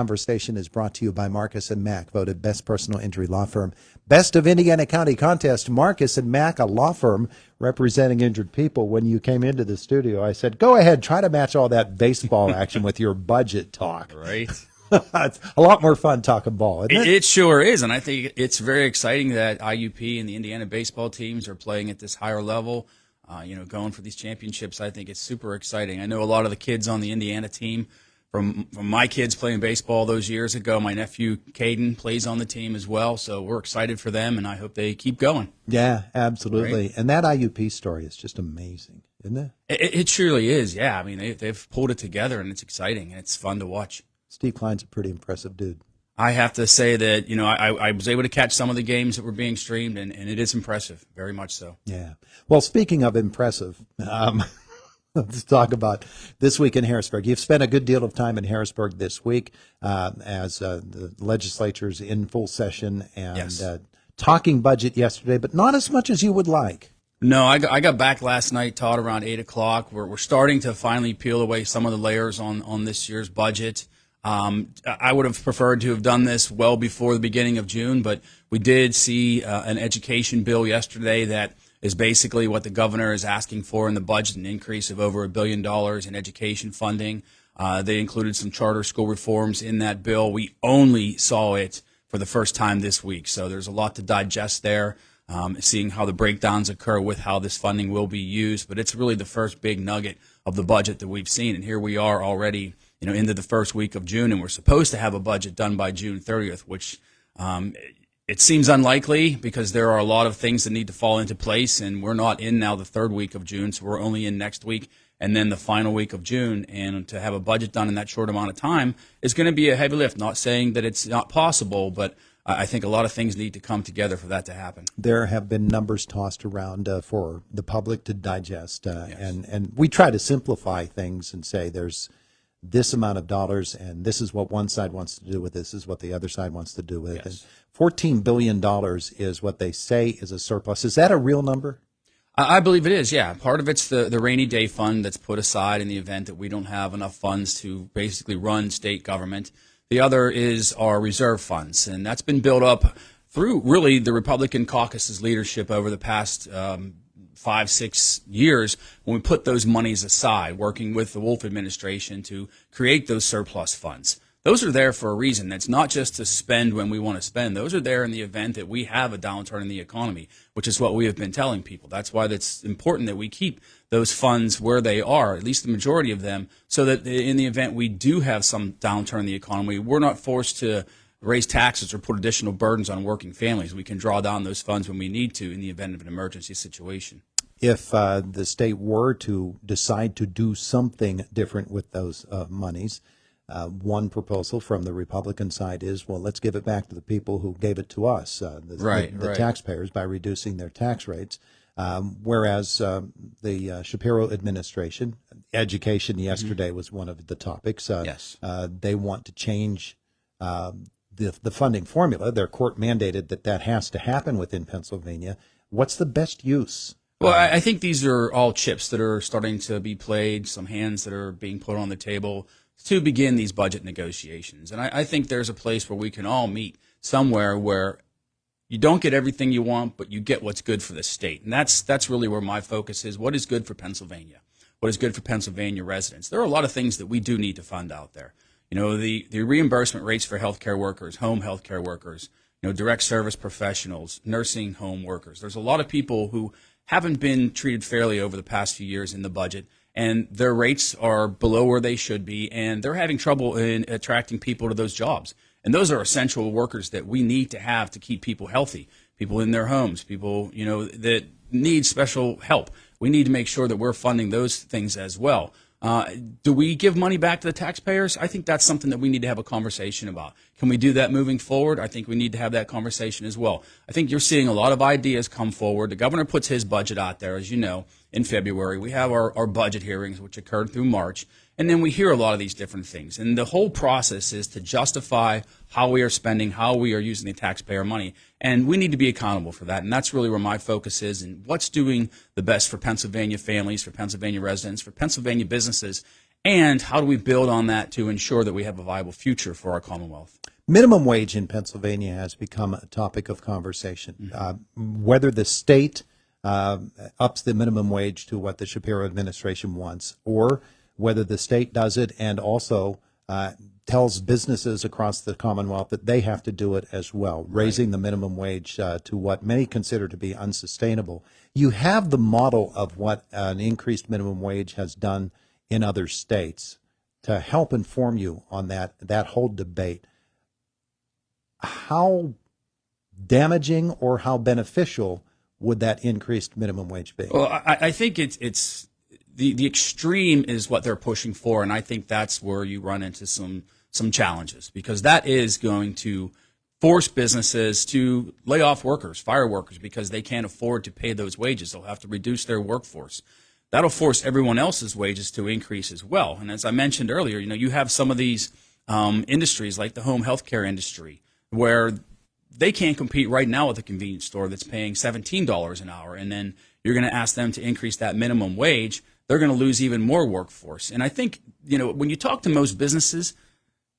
conversation is brought to you by Marcus and Mack, voted best personal injury law firm. Best of Indiana County contest. Marcus and Mack, a law firm representing injured people. When you came into the studio, I said, go ahead, try to match all that baseball action with your budget talk. Right. It's a lot more fun talking ball, isn't it? It sure is, and I think it's very exciting that IUP and the Indiana baseball teams are playing at this higher level, going for these championships. I think it's super exciting. I know a lot of the kids on the Indiana team, from my kids playing baseball those years ago. My nephew Caden plays on the team as well, so we're excited for them, and I hope they keep going. Yeah, absolutely. Right? And that IUP story is just amazing, isn't it? It surely is, yeah. I mean, they've pulled it together, and it's exciting, and it's fun to watch. Steve Klein's a pretty impressive dude. I have to say that, I was able to catch some of the games that were being streamed, and it is impressive, very much so. Yeah. Well, speaking of impressive, let's talk about this week in Harrisburg. You've spent a good deal of time in Harrisburg this week as the legislature's in full session and Yes. Talking budget yesterday, but not as much as you would like. No, I got back last night, Todd, around 8 o'clock. We're starting to finally peel away some of the layers on this year's budget. I would have preferred to have done this well before the beginning of June, but we did see an education bill yesterday that is basically what the governor is asking for in the budget, an increase of over $1 billion in education funding. They included some charter school reforms in that bill. We only saw it for the first time this week, so there's a lot to digest there, seeing how the breakdowns occur with how this funding will be used. But it's really the first big nugget of the budget that we've seen, and here we are already into the first week of June, and we're supposed to have a budget done by June 30th, which it seems unlikely because there are a lot of things that need to fall into place, and we're not in now the third week of June, so we're only in next week and then the final week of June. And to have a budget done in that short amount of time is going to be a heavy lift. Not saying that it's not possible, but I think a lot of things need to come together for that to happen. There have been numbers tossed around for the public to digest, Yes. and we try to simplify things and say there's this amount of dollars, and this is what one side wants to do with this is what the other side wants to do with it. Yes. And $14 billion is what they say is a surplus. Is that a real number? I believe it is, yeah. Part of it's the rainy day fund that's put aside in the event that we don't have enough funds to basically run state government. The other is our reserve funds, and that's been built up through really the Republican caucus's leadership over the past 5-6 years when we put those monies aside, working with the Wolf administration to create those surplus funds. Those are there for a reason. That's not just to spend when we want to spend. Those are there in the event that we have a downturn in the economy, which is what we have been telling people. That's why it's important that we keep those funds where they are, at least the majority of them, so that in the event we do have some downturn in the economy, we're not forced to raise taxes or put additional burdens on working families. We can draw down those funds when we need to in the event of an emergency situation. If the state were to decide to do something different with those monies, one proposal from the Republican side is, well, let's give it back to the people who gave it to us, the taxpayers, by reducing their tax rates. Whereas the Shapiro administration, education yesterday was one of the topics. Yes. They want to change the funding formula. Their court mandated that has to happen within Pennsylvania. What's the best use? Well, I think these are all chips that are starting to be played, some hands that are being put on the table to begin these budget negotiations. And I think there's a place where we can all meet somewhere where you don't get everything you want, but you get what's good for the state. And that's really where my focus is. What is good for Pennsylvania? What is good for Pennsylvania residents? There are a lot of things that we do need to fund out there. The reimbursement rates for healthcare workers, home healthcare workers, direct service professionals, nursing home workers. There's a lot of people who haven't been treated fairly over the past few years in the budget, and their rates are below where they should be, and they're having trouble in attracting people to those jobs. And those are essential workers that we need to have to keep people healthy, people in their homes, people, that need special help. We need to make sure that we're funding those things as well. Do we give money back to the taxpayers? I think that's something that we need to have a conversation about. Can we do that moving forward? I think we need to have that conversation as well. I think you're seeing a lot of ideas come forward. The governor puts his budget out there, as you know, in February. We have our budget hearings, which occurred through March. And then we hear a lot of these different things. And the whole process is to justify how we are spending, how we are using the taxpayer money. And we need to be accountable for that. And that's really where my focus is, and what's doing the best for Pennsylvania families, for Pennsylvania residents, for Pennsylvania businesses, And how do we build on that to ensure that we have a viable future for our Commonwealth? Minimum wage in Pennsylvania has become a topic of conversation. Whether the state ups the minimum wage to what the Shapiro administration wants, or whether the state does it and also tells businesses across the Commonwealth that they have to do it as well, raising the minimum wage to what many consider to be unsustainable. You have the model of what an increased minimum wage has done in other states to help inform you on that whole debate. How damaging or how beneficial would that increased minimum wage be? Well, I think it's the extreme is what they're pushing for, and I think that's where you run into some challenges, because that is going to force businesses to lay off workers, fire workers, because they can't afford to pay those wages. They'll have to reduce their workforce. That'll force everyone else's wages to increase as well. And as I mentioned earlier, you have some of these industries like the home healthcare industry, where they can't compete right now with a convenience store that's paying $17 an hour, and then you're going to ask them to increase that minimum wage. They're going to lose even more workforce. And I think, when you talk to most businesses,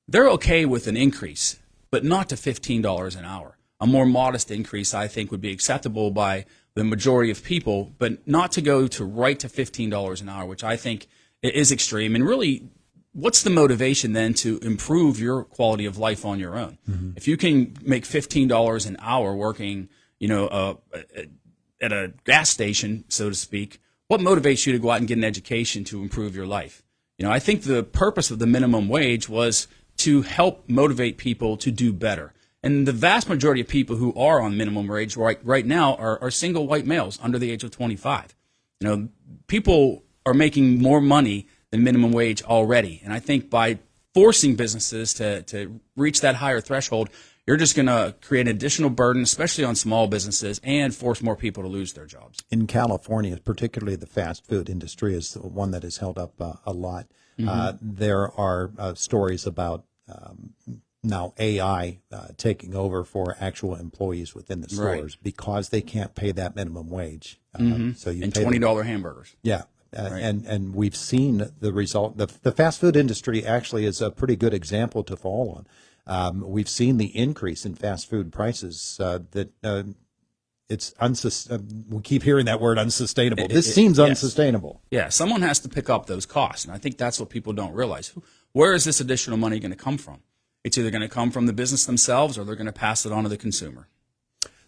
they're okay with an increase, but not to $15 an hour. A more modest increase, I think, would be acceptable by the majority of people, but not to go to $15 an hour, which I think is extreme. And really, what's the motivation then to improve your quality of life on your own? Mm-hmm. If you can make $15 an hour working, at a gas station, so to speak, what motivates you to go out and get an education to improve your life? I think the purpose of the minimum wage was to help motivate people to do better. And the vast majority of people who are on minimum wage right now are single white males under the age of 25. People are making more money than minimum wage already. And I think by forcing businesses to reach that higher threshold, you're just going to create an additional burden, especially on small businesses, and force more people to lose their jobs. In California, particularly the fast food industry is one that is held up a lot. Mm-hmm. There are stories about now AI taking over for actual employees within the stores because they can't pay that minimum wage. So you and $20 hamburgers. Yeah. And we've seen the result. The fast food industry actually is a pretty good example to follow on. We've seen the increase in fast food prices it's we keep hearing that word unsustainable. This seems unsustainable. Yeah, someone has to pick up those costs, and I think that's what people don't realize. Where is this additional money going to come from? It's either going to come from the business themselves, or they're going to pass it on to the consumer.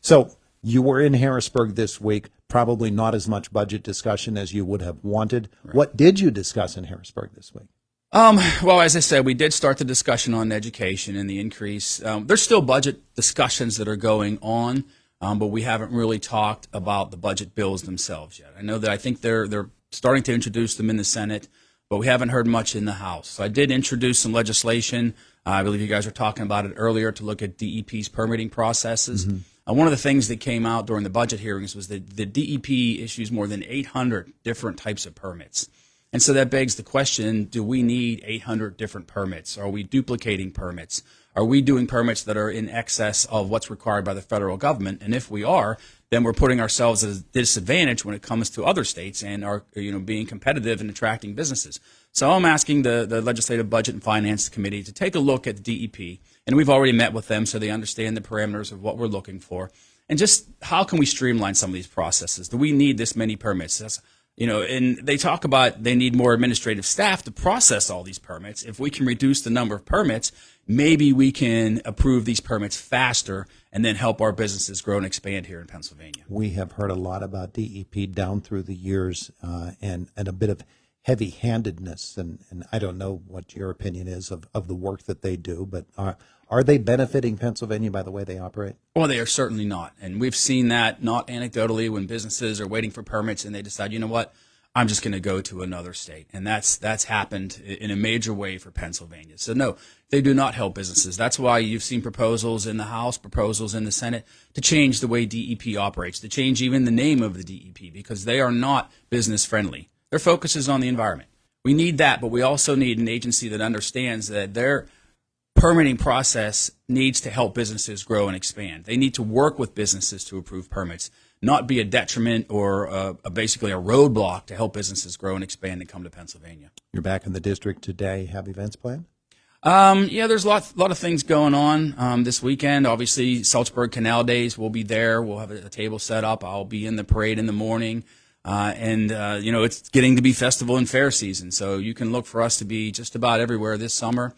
So you were in Harrisburg this week, probably not as much budget discussion as you would have wanted. Right. What did you discuss in Harrisburg this week? Well, as I said, we did start the discussion on education and the increase. There's still budget discussions that are going on, but we haven't really talked about the budget bills themselves yet. I think they're starting to introduce them in the Senate, but we haven't heard much in the House. So I did introduce some legislation. I believe you guys were talking about it earlier, to look at DEP's permitting processes. Mm-hmm. One of the things that came out during the budget hearings was that the DEP issues more than 800 different types of permits. And so that begs the question, do we need 800 different permits? Are we duplicating permits? Are we doing permits that are in excess of what's required by the federal government? And if we are, then we're putting ourselves at a disadvantage when it comes to other states and are being competitive and attracting businesses. So I'm asking the Legislative Budget and Finance Committee to take a look at the DEP, and we've already met with them so they understand the parameters of what we're looking for. And just how can we streamline some of these processes? Do we need this many permits? And they talk about they need more administrative staff to process all these permits. If we can reduce the number of permits, maybe we can approve these permits faster and then help our businesses grow and expand here in Pennsylvania. We have heard a lot about DEP down through the years and a bit of heavy-handedness, and I don't know what your opinion is of the work that they do, but are they benefiting Pennsylvania by the way they operate? Well, they are certainly not, and we've seen that not anecdotally when businesses are waiting for permits and they decide, you know what, I'm just going to go to another state, and that's happened in a major way for Pennsylvania. So no, they do not help businesses. That's why you've seen proposals in the House, proposals in the Senate to change the way DEP operates, to change even the name of the DEP, because they are not business friendly. Their focus is on the environment. We need that, but we also need an agency that understands that their permitting process needs to help businesses grow and expand. They need to work with businesses to approve permits, not be a detriment or basically a roadblock to help businesses grow and expand and come to Pennsylvania. You're back in the district today. Have events planned? Yeah, there's a lot of things going on this weekend. Obviously, Salzburg Canal Days, we'll be there. We'll have a table set up. I'll be in the parade in the morning. It's getting to be festival and fair season, so you can look for us to be just about everywhere this summer.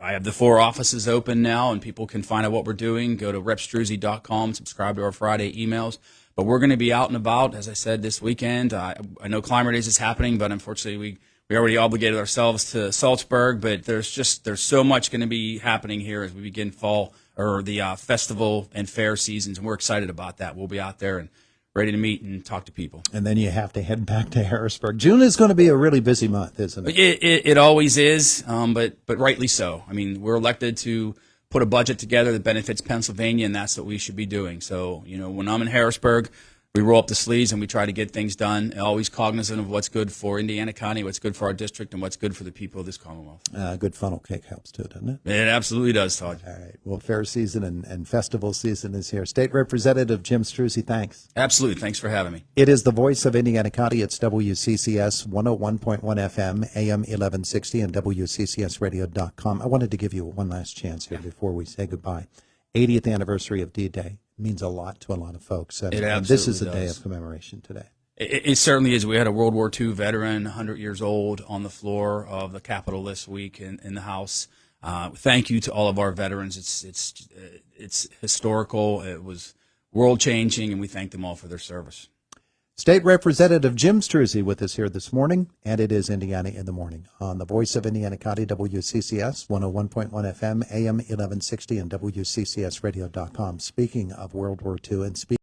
I have the 4 offices open now, and people can find out what we're doing. Go to repstruzzi.com, subscribe to our Friday emails. But we're going to be out and about, as I said, this weekend. I know Climber Days is happening, but unfortunately we already obligated ourselves to Salzburg, but there's so much going to be happening here as we begin fall or the festival and fair seasons, and we're excited about that. We'll be out there and ready to meet and talk to people. And then you have to head back to Harrisburg. June is going to be a really busy month, isn't it? It always is, but rightly so. I mean, we're elected to put a budget together that benefits Pennsylvania, and that's what we should be doing. So, when I'm in Harrisburg, we roll up the sleeves and we try to get things done, always cognizant of what's good for Indiana County, what's good for our district, and what's good for the people of this Commonwealth. Good funnel cake helps too, doesn't it? It absolutely does, Todd. All right. Well, fair season and festival season is here. State Representative Jim Struzzi, thanks. Absolutely. Thanks for having me. It is the voice of Indiana County. It's WCCS 101.1 FM, AM 1160, and WCCSradio.com. I wanted to give you one last chance here before we say goodbye. 80th anniversary of D-Day means a lot to a lot of folks. And this is a day of commemoration today. It certainly is. We had a World War II veteran, 100 years old, on the floor of the Capitol this week in the House. Thank you to all of our veterans. It's historical. It was world-changing, and we thank them all for their service. State Representative Jim Struzzi with us here this morning, and it is Indiana in the Morning on the voice of Indiana County, WCCS 101.1 FM, AM 1160, and WCCSradio.com. Speaking of World War II and speaking